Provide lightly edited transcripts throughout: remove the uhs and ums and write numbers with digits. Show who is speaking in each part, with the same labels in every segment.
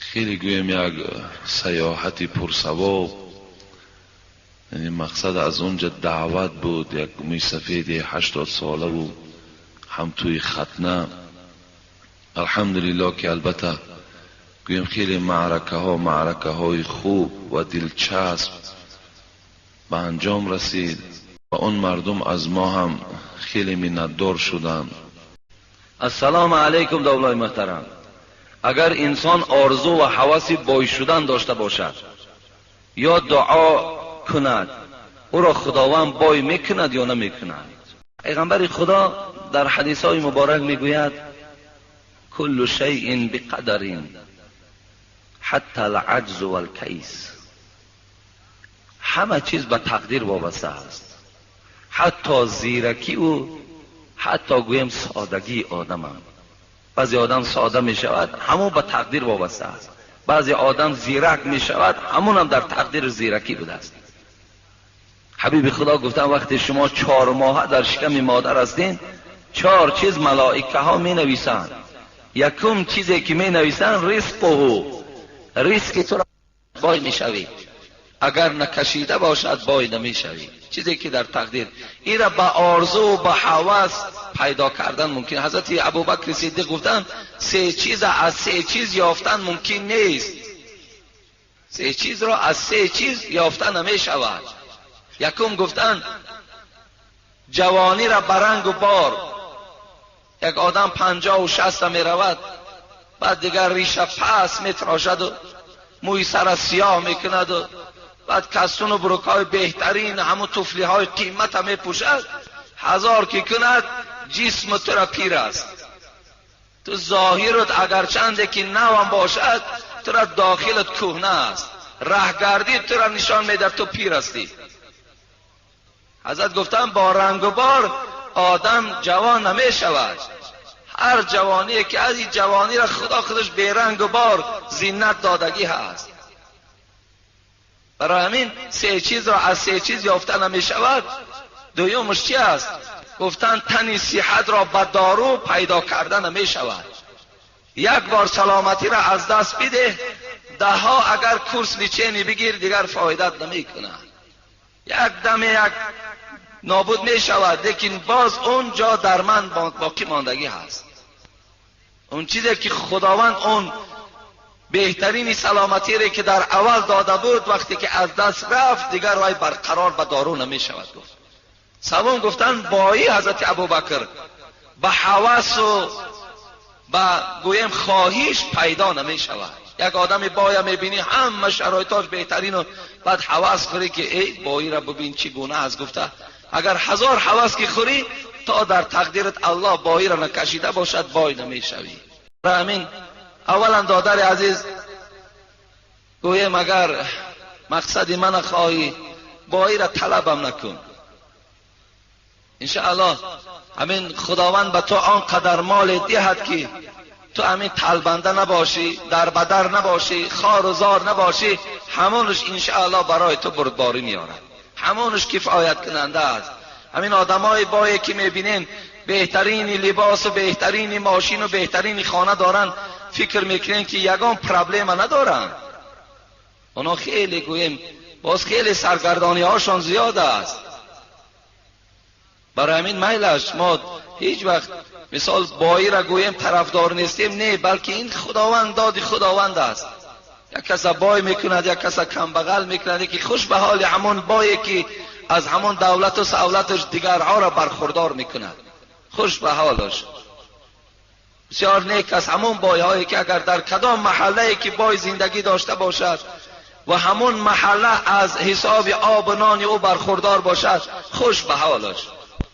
Speaker 1: خیلی گویم یک سیاحتی پرثواب، یعنی مقصد از اونجا دعوت بود. یک موی سفید 80 ساله بود، هم توی ختنه. الحمدلله که البته گویم خیلی معرکه های خوب و دلچسب به انجام رسید و اون مردم از ما هم خیلی منتدار شدند.
Speaker 2: السلام علیکم دولای محترم. اگر انسان آرزو و هوس بای شدن داشته باشد یا دعا کند، او را خداوند بای میکند یا نمیکند؟ پیغمبر خدا در حدیث های مبارک میگوید کل شیء بقدر حتی العجز والکیس. همه چیز به تقدیر وابسته است، حتی زیرکی و حتی گویم سادگی آدم هم. بعضی آدم ساده می شود، همون به تقدیر وابسته است. بعضی آدم زیرک می شود، همون هم در تقدیر زیرکی بوده است. حبیب خدا گفتن وقتی شما 4 ماه در شکم مادر هستین، 4 چیز ملائکه ها می نویسند. یکم چیزی که می نویسند ریسک تو را بای می شوی، اگر نکشیده باشد بای نمی شوی. چیزی که در تقدیر، این را به آرزو و به هوس پیدا کردن ممکن. حضرت ابوبکر صدیق گفتن 3 چیز از 3 چیز یافتن ممکن نیست. 3 چیز را از 3 چیز یافتن نمی شود. یکم گفتن جوانی را برنگ و بار. یک آدم 50 و 60 می رود، بعد دیگر ریشه پس می تراشد و موی سر سیاه می کند و بعد کستون و بروکای بهترین همون توفلی های قیمت هم می پوشد. 1000 که کند جسم تو را پیر است. تو ظاهرت اگر چنده که نوام باشد، تو را داخلت کهنه است. رهگردی تو را نشان میده تو پیر هستی. حضرت گفتن با رنگ و بار آدم جوان نمی شود. هر جوانی که از این جوانی را خدا خودش بی رنگ و بار زینت دادگی هست. برای همین 3 چیز را از 3 چیز یافتن نمی شود. دویمش چی است؟ گفتن تن صحت را به دارو پیدا کردن نمی شود. یک بار سلامتی را از دست بده، 10 اگر کورس نیچینی بگیر دیگر فایدت نمی کند. یک دم یک نابود می شود، لیکن باز اون جا در من باقی ماندگی هست. اون چیزی که خداوند اون بهترین سلامتی را که در اول داده بود وقتی که از دست رفت دیگر وای برقرار به دارو نمی شود. گفت سوم گفتن بایی حضرت ابوبکر به هوس و به گویم خواهش پیدا نمی شود. یک آدم بایی میبینی همه شرایطاش بهترین و بعد هوس خوری که ای بایی را ببین چی گونه است. گفته اگر 1000 هوس که خوری تا در تقدیرت الله بایی را نکشیده باشد بای نمی شوی. برای همین اولا دادر عزیز گویم اگر مقصد من خواهی بایی را طلبم نکن. انشاءالله همین خداوند به تو آنقدر مال دهد که تو همین طلبنده نباشی، در بدر نباشی، خار و زار نباشی. همونش انشاءالله برای تو بردباری میارد، همونش کفایت کننده است. همین آدمای بایی که میبینین بهترین لباس و بهترین ماشین و بهترین خانه دارن، فکر میکنین که یگان پرابلم ندارن. اونا خیلی گویم باز خیلی سرگردانی هاشون زیاد است. برای همین میلش ما هیچ وقت مثال بایی را گویم طرفدار نیستیم، نه، بلکه این خداوند دادی خداوند است. یک کس بای میکند، یک کس کم بغل میکند که خوش به حال همون بایی که از همون دولت و سهولتش دیگرها را برخوردار میکند، خوش به حالش. بسیار نیک است همون بای هایی که اگر در کدام محله که بای زندگی داشته باشد و همون محله از حساب آب و نان او برخوردار باشد، خوش به حالش.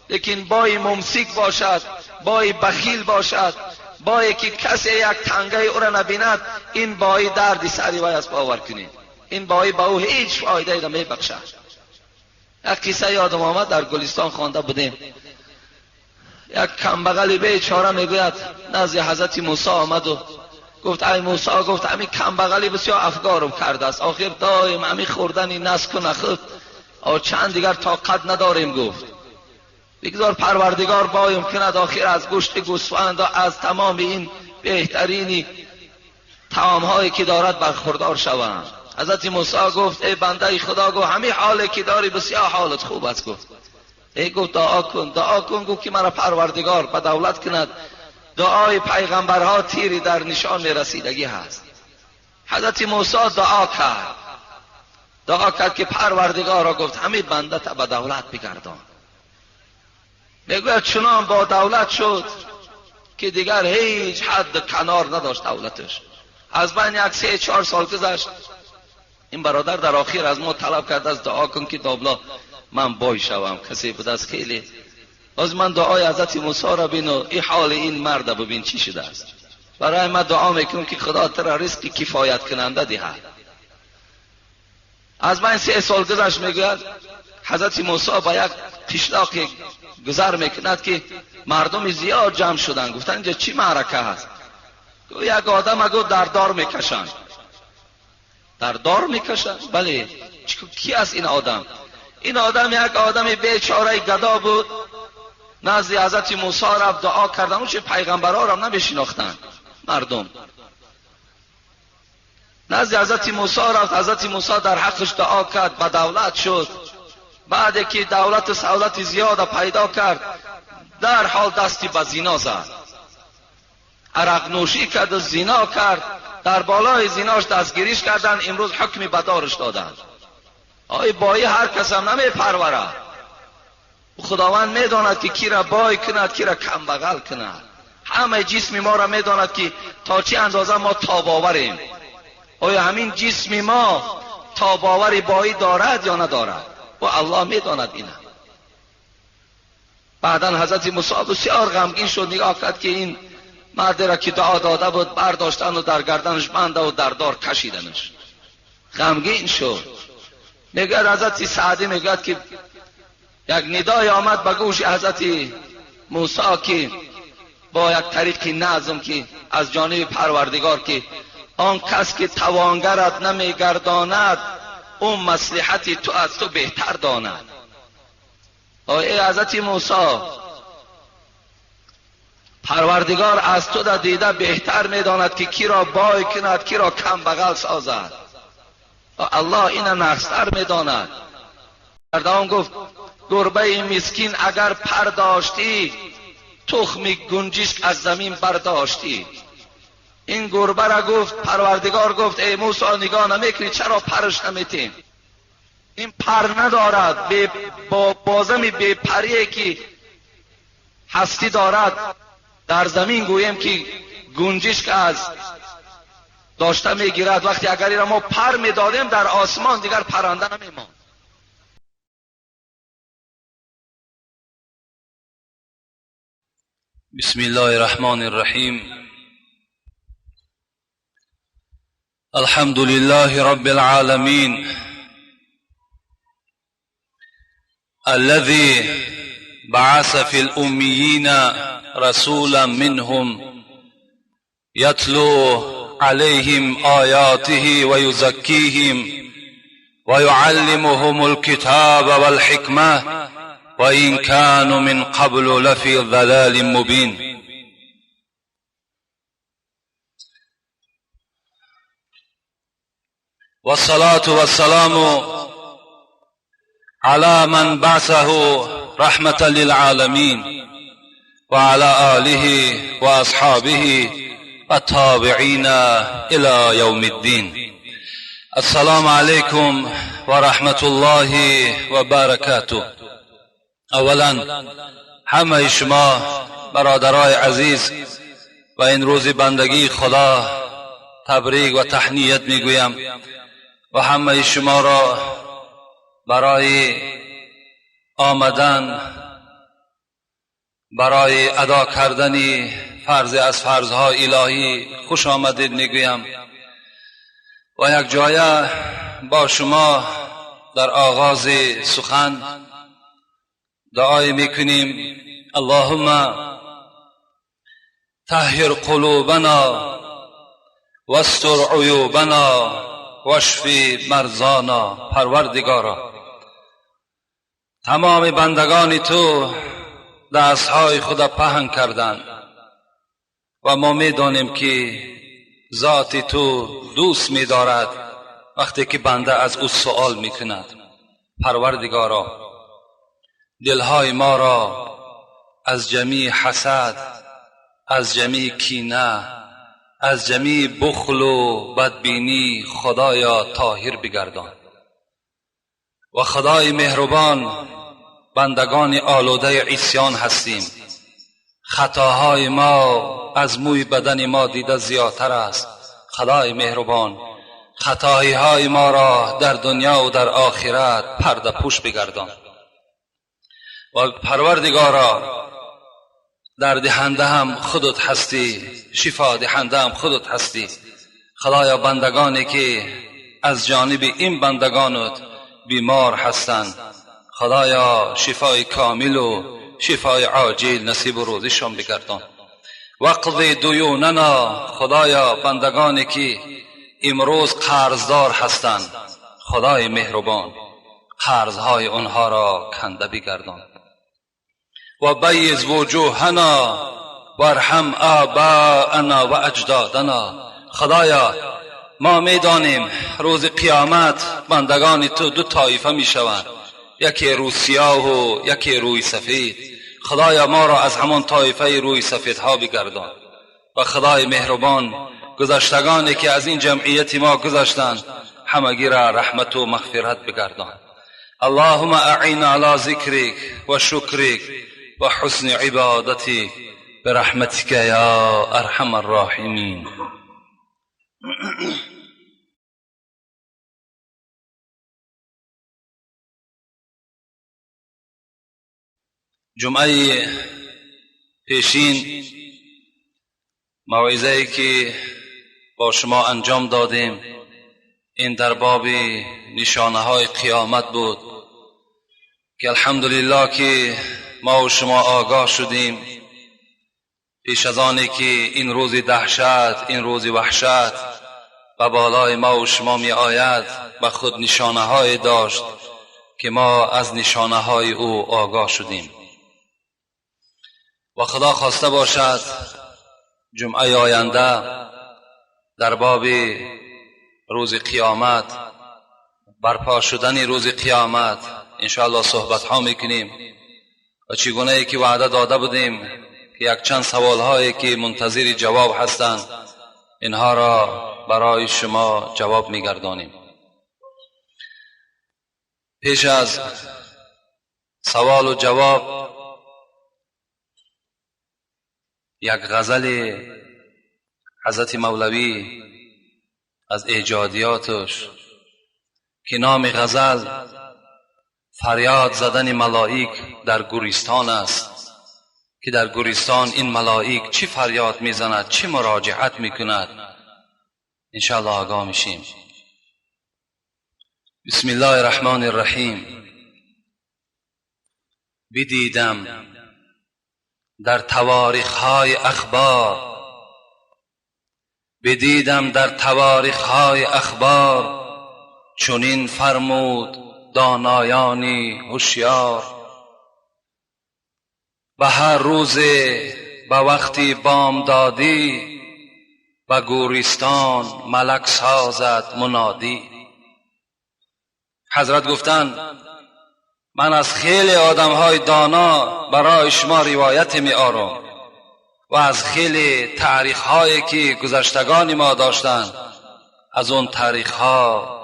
Speaker 2: لیکن بای ممسک باشد، بای بخیل باشد، بایی که کسی یک تنگه او را نبیند، این بایی دردی سری وای از باور کنید. این بایی با او هیچ فایده نمی بخشد. یک قصه یادم آمد، در گلستان خوانده بودیم. یک کمبغلی بیچاره میگوید نزد حضرت موسی آمد و گفت ای موسی، گفت همین کمبغلی بسیار افگارم کرده است، آخر دایم همین خوردنی نسک و نخود و چند دیگر طاقت نداریم. گفت بگذار پروردگار بایم کند، آخر از گوشت گوسفند و از تمام این بهترین طعام‌هایی که دارد برخوردار شوند. حضرت موسی گفت ای بنده خدا، گفت همین حالی که داری بسیار حالت خوب است. گفت گفت دعا کن. گفت که مرا پروردگار به دولت کند. دعای پیغمبرها تیری در نشان رسیدگی هست. حضرت موسی دعا کرد که پروردگار را، گفت همین بنده تا به دولت بگردان. میگوید چنان با دولت شد که دیگر هیچ حد کنار نداشت دولتش. از بین یک 3-4 سال گذشت. این برادر در آخر از ما طلب کرد از دعا کن که دابلا من بای شوم. کسی بود از خیلی از من دعای حضرت موسی را بینو، این حال این مرد ببین چی شده است. برای من دعا میکنم که خدا ترا رزق کفایت کننده دهد. از بین 3 سال گذشت. میگوید حضرت موسی با یک قشلاقی گذر میکند که مردم زیاد جمع شدن. گفتن اینجا چی معرکه هست؟ یک آدم گفت در دار میکشند. در دار میکشند؟ بله. کی است این آدم؟ این آدم یک آدم بیچاره گدا بود. نزد حضرت موسی رفت دعا کردن. اون چه پیغمبرها را نمیشناختند مردم. نزد حضرت موسی رفت. حضرت موسی در حقش دعا کرد، به دولت شد. بعد که دولت سهولت زیاد پیدا کرد، در حال دستی به زنا زد. عرق نوشی کرد و زنا کرد. در بالای زناش دستگیریش کردن. امروز حکمی به دارش دادن. آی بایی هر کس هم نمی پروره. خداوند میداند که کی را بای کند، کی را کم بغل کند. همه جسم ما را میداند که تا چه اندازه ما تاباوریم. آیا همین جسم ما تاباوری بایی دارد یا ندارد؟ و الله میداند اینه. بعدن حضرت موسی بسیار غمگین شد. نگاه کرد که این مرد را که دعا داده بود برداشتن و در گردنش بنده و در دار کشیدنش. غمگین شد. میگه حضرت سعدی میگه که یک ندای آمد به گوش حضرت موسی که با یک طریق نظم که از جانب پروردگار که آن کس که توانگرت نمیگرداند اون مصلحت تو از تو بهتر داند. ای حضرت موسی، پروردگار از تو در دیده بهتر میداند که کی را بای کند، کی را کم بغل سازد. الله این نقصتر میداند. در دوام گفت گربه مسکین اگر پر داشتی، تخم گنجشک از زمین برداشتی. این گربه را گفت پروردگار گفت ای موسی نگاه نمیکنی، چرا پرش نمیتیم؟ این پر ندارد، با بازم بی پریه که هستی دارد. در زمین گویم که گنجشک از داشته میگیرد. وقتی اگر این را ما پر میدادیم در آسمان دیگر پرنده نمیمان.
Speaker 3: بسم الله الرحمن الرحیم. الحمد لله رب العالمين الذي بعث في الأميين رسولا منهم يتلو عليهم آياته ويزكيهم ويعلمهم الكتاب والحكمة وإن كانوا من قبل لفي ضلال مبين. والصلاة والسلام على من بعثه رحمة للعالمين وعلى آله وأصحابه التابعين إلى يوم الدين. السلام عليكم ورحمة الله وبركاته. اولا همه شما برادرای عزیز و این روز بندگی خدا تبریک و تهنیت میگویم و همه شما را برای آمدن برای ادا کردن فرض از فرضهای الهی خوش آمدید میگویم و یک جایه با شما در آغاز سخن دعای میکنیم اللهم طهر قلوبنا واستر عیوبنا واشف مرضانا. پروردگارا تمام بندگان تو دستهای خود پهن کردند و ما میدانیم که ذات تو دوست می دارد وقتی که بنده از او سوال می کند. پروردگارا دلهای ما را از جمیع حسد، از جمیع کینه، از جمیع بخل و بدبینی خدایا طاهر بگردان. و خدای مهربان بندگان آلوده عصیان هستیم. خطاهای ما از موی بدن ما دیده زیادتر است. خدای مهربان خطاهای های ما را در دنیا و در آخرت پرده پوش بگردان. و پروردگارا در دهنده هم خودت هستی، شفا دهنده هم خودت هستی. خدایا بندگانی که از جانب این بندگانت بیمار هستند خدایا شفای کامل و شفای عاجل نصیب و روزشان بگردان. وقضی دیوننا خدایا بندگانی که امروز قرضدار هستند خدای مهربان قرضهای آنها را کنده بگردان. و بیض وجوهنا وارحم آباءنا و اجدادنا خدایا ما میدانیم روز قیامت بندگان تو دو طایفه میشوند، یکی روی سیاه و یکی روی سفید. خدایا ما را از همان طایفه روی سفیدها بگردان. و خدای مهربان گذشتگانی که از این جمعیت ما گذشتند همگی را رحمت و مغفرت بگردان. اللهم اعنا علی ذکرک و شکرک و حسن عبادتک برحمتک یا ارحم الراحمین. جمعه پیشین موعظه‌ای که با شما انجام دادیم این در باب نشانه های قیامت بود که الحمدلله که ما و شما آگاه شدیم پیش از آنی که این روز دهشت، این روز وحشت و بالای ما و شما می آید و خود نشانه های داشت که ما از نشانه های او آگاه شدیم. و خدا خواسته باشد جمعه آینده در باب روز قیامت، برپا شدن روز قیامت انشاءالله صحبت ها میکنیم و چگونه ای که وعده داده بودیم که یک چند سوال هایی که منتظر جواب هستند اینها را برای شما جواب میگردانیم. پیش از سوال و جواب یک غزل حضرت مولوی از ایجادیاتش که نام غزل فریاد زدن ملائک در گوریستان است که در گوریستان این ملائک چی فریاد میزند، چی مراجعت میکند انشاءالله آگاه میشیم. بسم الله الرحمن الرحیم. بدیدم در تواریخ‌های اخبار، بدیدم در تواریخ‌های اخبار چنین فرمود دانایانی هوشیار. به هر روز به وقتی بامدادی به گورستان ملک سازد منادی. حضرت گفتند من از خیلی آدم‌های دانا برای شما روایت می‌آورم و از خیلی تاریخ‌هایی که گذشتگان ما داشتند از اون تاریخ‌ها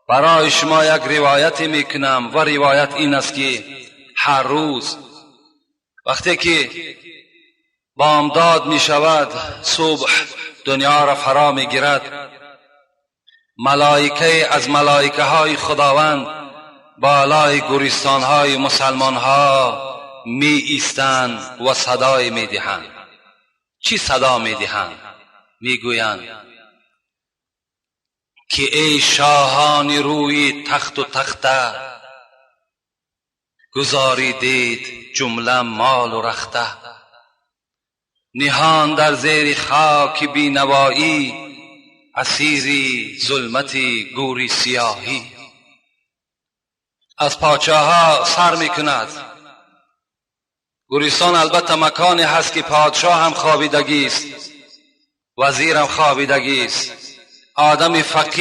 Speaker 3: برای شما یک روایت میکنم و روایت این است که هر روز وقتی که بامداد می شود صبح دنیا را فرا می گیرد ملائکه از ملائکه های خداوند بالای گورستان های مسلمان ها می ایستند و صدای می دهند. چی صدا می دهند؟ می گویند که ای شاهان روی تخت و تخته گذاریدید جمله مال و رخته. نهان در زیر خاک بینوایی اسیری ظلمتی گوری سیاهی. از پادشاها سر میکند. گورستان البته مکانی هست که پادشاه هم خوابیدگی است وزیرم خوابیدگی است. آدم فقیر